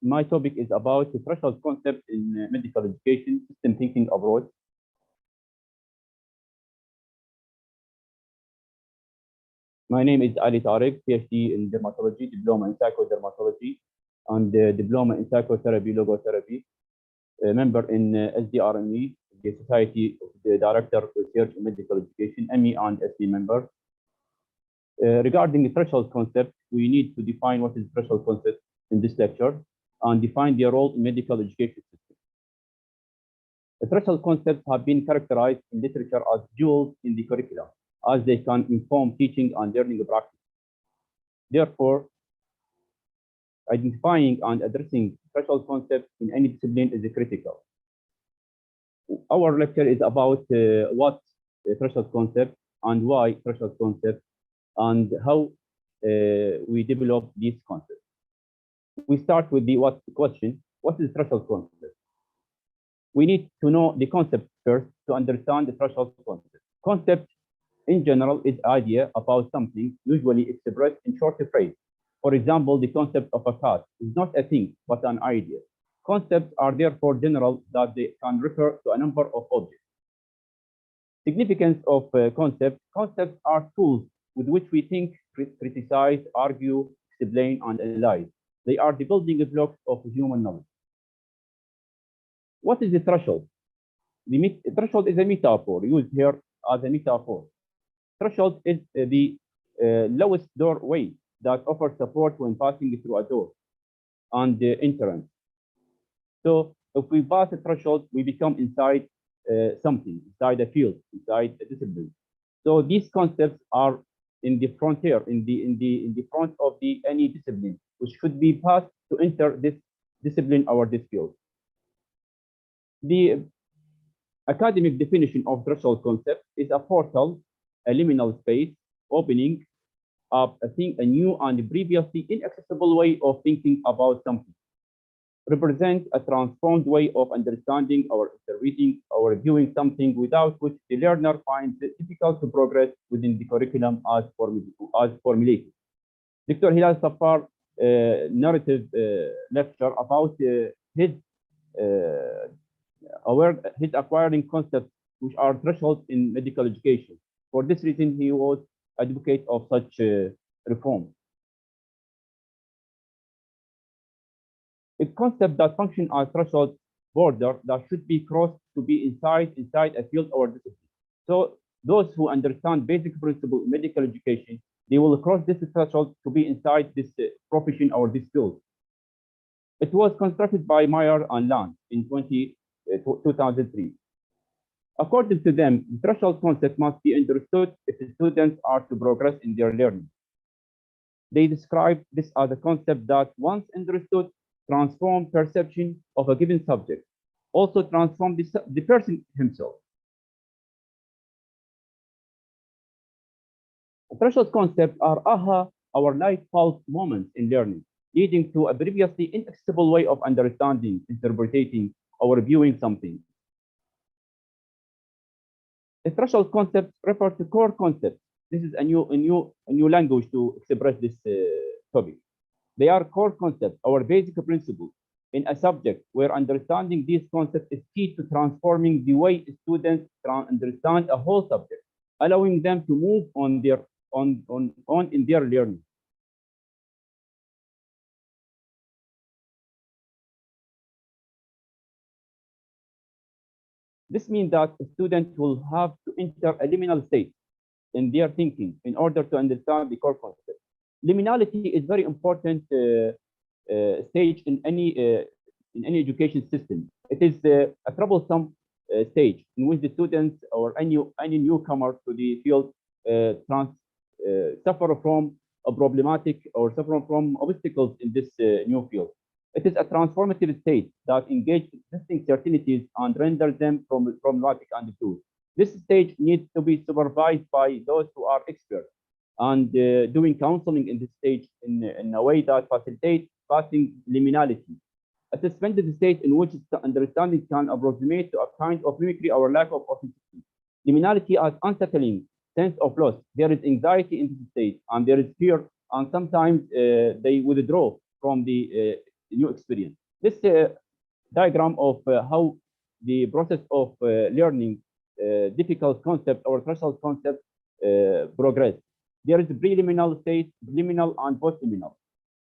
My topic is about the threshold concept in medical education, system thinking approach. My name is Ali Tariq, PhD in dermatology, diploma in psychodermatology, and diploma in psychotherapy, logotherapy, member in SDRME, the Society of the Director of Research in Medical Education, ME and SC member. Regarding the threshold concept, we need to define what is threshold concept in this lecture and define their role in medical education system. The threshold concepts have been characterized in literature as jewels in the curriculum, as they can inform teaching and learning practice. Therefore, identifying and addressing threshold concepts in any discipline is critical. Our lecture is about what threshold concept and why threshold concept and how we develop these concepts. We start with the what question. What is threshold concept? We need to know the concept first to understand the threshold concept. Concept in general is idea about something usually expressed in short phrase. For example, the concept of a cat is not a thing, but an idea. Concepts are therefore general that they can refer to a number of objects. Significance of concepts. Concepts are tools with which we think, criticize, argue, explain, and analyze. They are the building blocks of human knowledge. What is the threshold? The threshold is a metaphor used here as a metaphor. Threshold is the lowest doorway that offers support when passing through a door and entrance. So if we pass a threshold, we become inside something, inside a field, inside a discipline. So these concepts are in the frontier, in the front of any discipline, which should be passed to enter this discipline or this field. The academic definition of threshold concept is a portal, a liminal space, opening up a new and previously inaccessible way of thinking about something. Represent a transformed way of understanding or interpreting or viewing something without which the learner finds it difficult to progress within the curriculum as formulated. Dr. Hilal Safar narrative lecture about his acquiring concepts which are thresholds in medical education. For this reason, he was advocate of such reform. A concept that function as threshold border that should be crossed to be inside a field or discipline. So those who understand basic principle in medical education, they will cross this threshold to be inside this profession or this field. It was constructed by Meyer and Land in 2003. According to them, the threshold concept must be understood if the students are to progress in their learning. They describe this as a concept that, once understood, transform perception of a given subject, also transform the person himself. Threshold concepts are aha, our light bulb moments in learning, leading to a previously inaccessible way of understanding, interpreting, or viewing something. The threshold concepts refer to core concepts. This is a new language to express this topic. They are core concepts, our basic principles in a subject where understanding these concepts is key to transforming the way students understand a whole subject, allowing them to move on in their learning. This means that students will have to enter a liminal state in their thinking in order to understand the core concept. Liminality is very important stage in any education system. It is a troublesome stage in which the students or any newcomer to the field suffer from a problematic or suffer from obstacles in this new field. It is a transformative state that engages existing certainties and renders them problematic and true. This stage needs to be supervised by those who are experts and doing counseling in this stage in a way that facilitates passing liminality, a suspended state in which understanding can approximate to a kind of mimicry or lack of authenticity. Liminality as unsettling sense of loss. There is anxiety in this state, and there is fear, and sometimes they withdraw from the new experience. This diagram of how the process of learning difficult concept or threshold concept progress. There is preliminal state, liminal, and postliminal.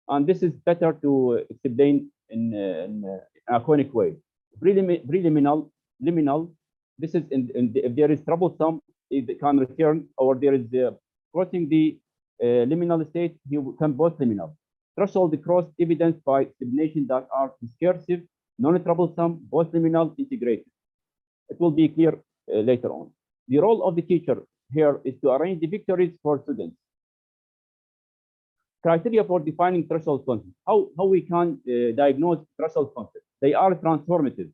And this is better to explain in a conic way. Preliminal, liminal, this is if there is troublesome, it can return, or there is crossing the liminal state, you can postliminal. Threshold cross evidenced by explanation that are discursive, non-troublesome, postliminal, integrated. It will be clear later on. The role of the teacher here is to arrange the victories for students. Criteria for defining threshold concepts. How we can diagnose threshold concepts. They are transformative.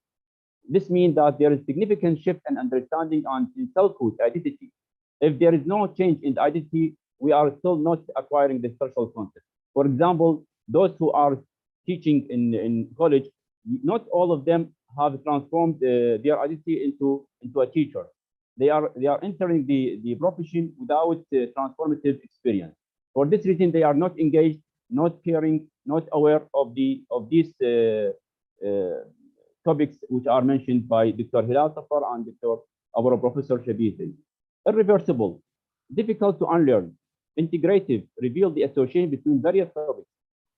This means that there is significant shift in understanding and in selfhood identity. If there is no change in the identity, we are still not acquiring the threshold concept. For example, those who are teaching in college, not all of them have transformed their identity into a teacher. They are entering the profession without transformative experience. For this reason, they are not engaged, not caring, not aware of these topics which are mentioned by Dr. Hilal Safar and our Professor Shabir. Irreversible, difficult to unlearn, integrative, reveal the association between various topics,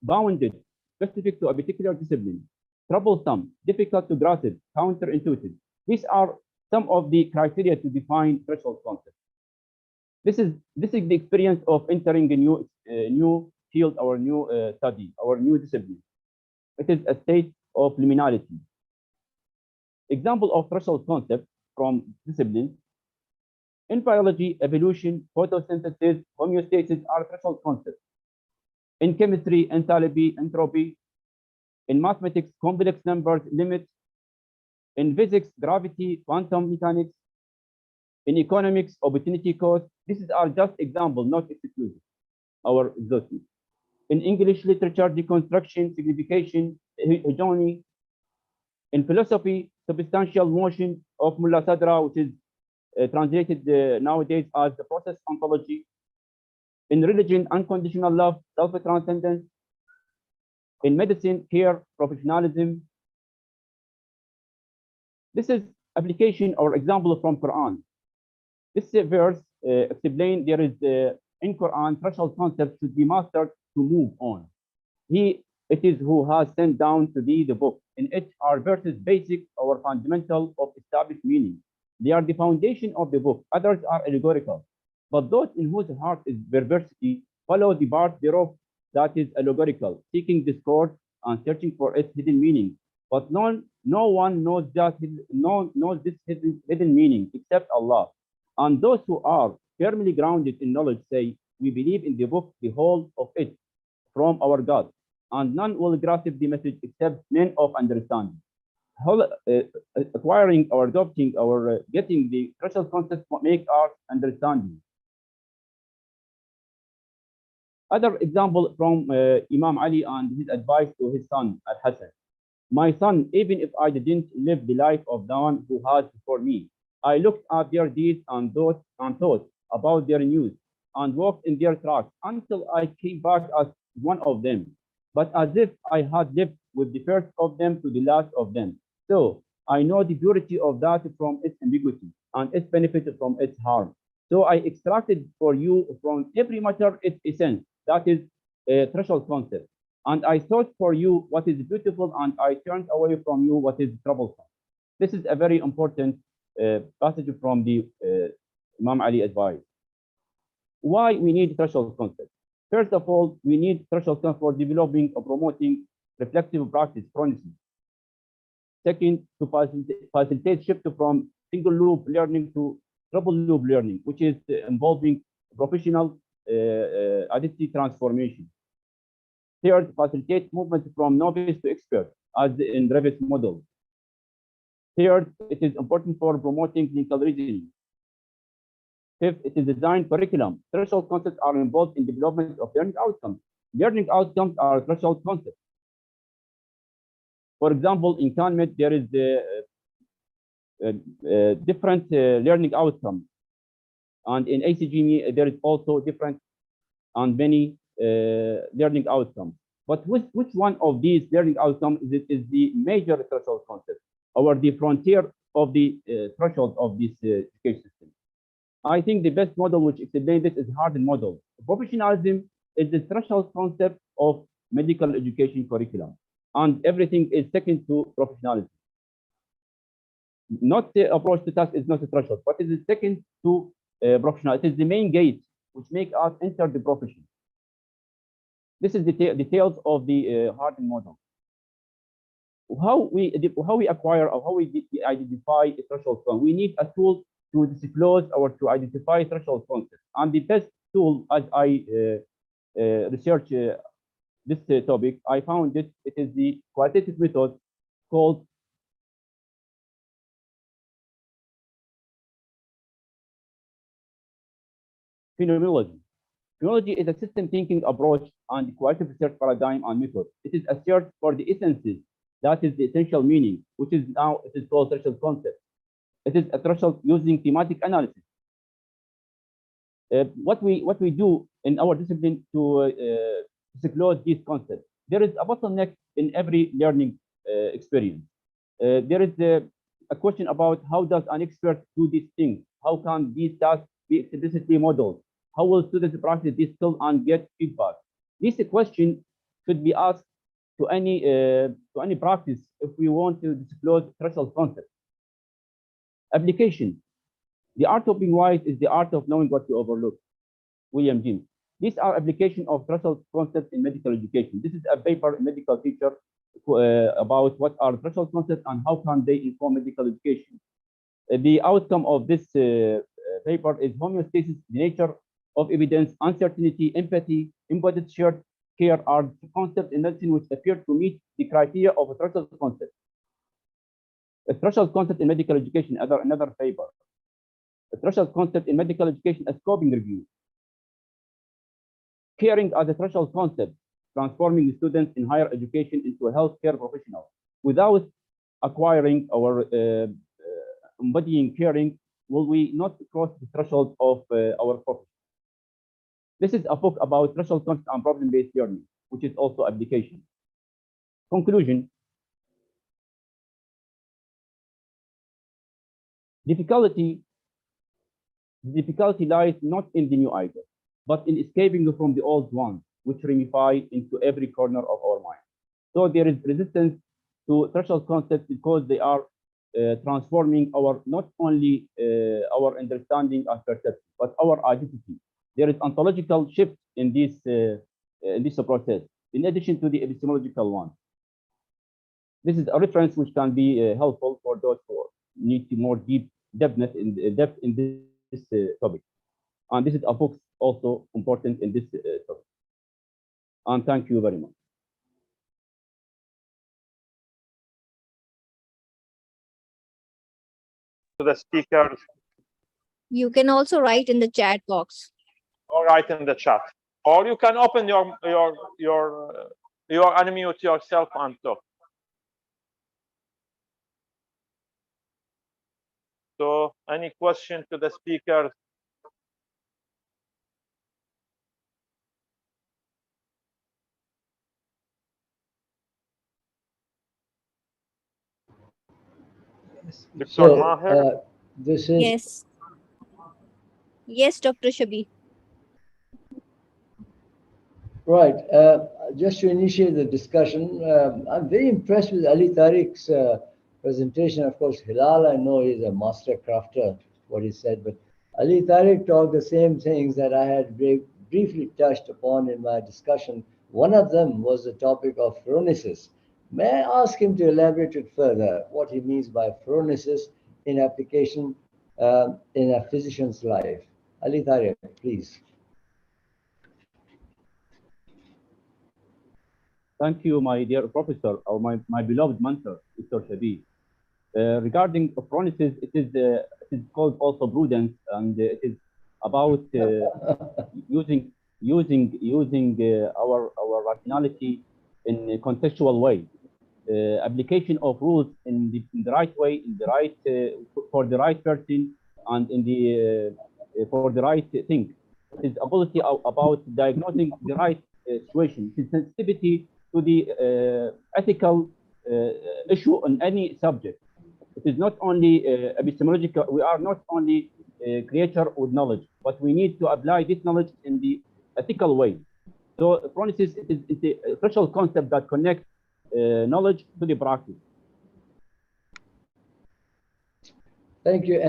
bounded, specific to a particular discipline, troublesome, difficult to grasp, counterintuitive. These are some of the criteria to define threshold concept. This is the experience of entering a new field, our new study, our new discipline. It is a state of liminality. Example of threshold concept from disciplines. In biology, evolution, photosynthesis, homeostasis are threshold concepts. In chemistry, enthalpy, entropy. In mathematics, complex numbers, limits. In physics, gravity, quantum mechanics. In economics, opportunity cost. These are just examples, not exclusive, our exhaustive. In English literature, deconstruction, signification, hegemony. In philosophy, substantial motion of Mulla Sadra, which is translated nowadays as the process ontology. In religion, unconditional love, self-transcendence. In medicine, care, professionalism. This is application or example from Quran. This verse explains there is in Quran threshold concept should be mastered to move on. It is who has sent down to thee the book. In it are verses basic or fundamental of established meaning. They are the foundation of the book. Others are allegorical. But those in whose heart is perversity follow the part thereof that is allegorical, seeking discord and searching for its hidden meaning. But no one knows this hidden meaning except Allah. And those who are firmly grounded in knowledge say, we believe in the book, the whole of it, from our God. And none will grasp the message except men of understanding. Acquiring or adopting or getting the threshold concept make our understanding. Other example from Imam Ali and his advice to his son Al-Hassan. My son, even if I didn't live the life of the one who has before me, I looked at their deeds and thought about their news and walked in their tracks until I came back as one of them, but as if I had lived with the first of them to the last of them. So I know the purity of that from its ambiguity and its benefit from its harm. So I extracted for you from every matter its essence, that is a threshold concept. And I sought for you what is beautiful, and I turned away from you what is troublesome. This is a very important passage from the Imam Ali advice. Why we need threshold concept? First of all, we need threshold concept for developing or promoting reflective practice, chronicity. Second, to facilitate shift from single loop learning to triple loop learning, which is involving professional identity transformation. Third, facilitate movement from novice to expert, as in Revit model. Third, it is important for promoting clinical reasoning. Fifth, it is designed curriculum. Threshold concepts are involved in development of learning outcomes. Learning outcomes are threshold concepts. For example, in CanMed, there is different learning outcomes. And in ACGME, there is also different and many learning outcomes. But which one of these learning outcomes is the major threshold concept, or the frontier of the threshold of this education system? I think the best model which explains this is Harden model. Professionalism is the threshold concept of medical education curriculum, and everything is second to professionalism. Not the approach to task is not a threshold, but it is second to professional. It is the main gate which make us enter the profession. This is the details of the Harden model. How we acquire or how we identify a threshold concept. We need a tool to disclose or to identify threshold concepts. And the best tool, as I research this topic, I found it is the qualitative method called phenomenology. Phenomenology is a system thinking approach and qualitative research paradigm and method. It is a search for the essences, that is the essential meaning, which is now it is called threshold concept. It is a threshold using thematic analysis. What we do in our discipline to disclose these concepts. There is a bottleneck in every learning experience. There is a question about how does an expert do these things? How can these tasks be explicitly modeled? How will students practice this skill and get feedback? This question should be asked to any practice if we want to disclose threshold concept. Application. The art of being wise is the art of knowing what to overlook. William James. These are application of threshold concepts in medical education. This is a paper in medical teacher about what are threshold concepts and how can they inform medical education. The outcome of this paper is homeostasis, the nature of evidence, uncertainty, empathy, embodied shared care are concepts in medicine which appear to meet the criteria of a threshold concept. A threshold concept in medical education, another paper. A threshold concept in medical education, a scoping review. Caring as a threshold concept, transforming students in higher education into a healthcare professional without acquiring or embodying caring, will we not cross the threshold of our profession? This is a book about threshold concept and problem-based learning, which is also application. Conclusion. Difficulty lies not in the new ideas, but in escaping from the old ones, which ramify into every corner of our mind. So there is resistance to threshold concepts because they are transforming our not only our understanding and perception, but our identity. There is ontological shift in this process, in addition to the epistemological one. This is a reference which can be helpful for those who need more depth in this topic. And this is a book also important in this topic. And thank you very much. To the speakers. You can also write in the chat box. Or write in the chat. Or you can open your unmute yourself and talk. So any question to the speakers? Dr. Maher? This is Yes. Yes, Dr. Shabi. right. Just to initiate the discussion, I'm very impressed with Ali Tariq's presentation. Of course, Hilal, I know, is a master crafter, what he said, but Ali Tariq talked the same things that I had briefly touched upon in my discussion. One of them was the topic of phronesis. May I ask him to elaborate it further, what he means by phronesis in application in a physician's life? Ali Tariq, please. Thank you, my dear professor, or my beloved mentor, Dr. Shabi. Regarding phronesis, it is called also prudence, and it is about using our rationality in a contextual way. Application of rules in the right way, in the right for the right person, and in the for the right thing. It is ability about diagnosing the right situation. It is sensitivity to the ethical issue on any subject. It is not only epistemological. We are not only creator with knowledge, but we need to apply this knowledge in the ethical way. So, for instance, it's a social concept that connects knowledge to the practice. Thank you.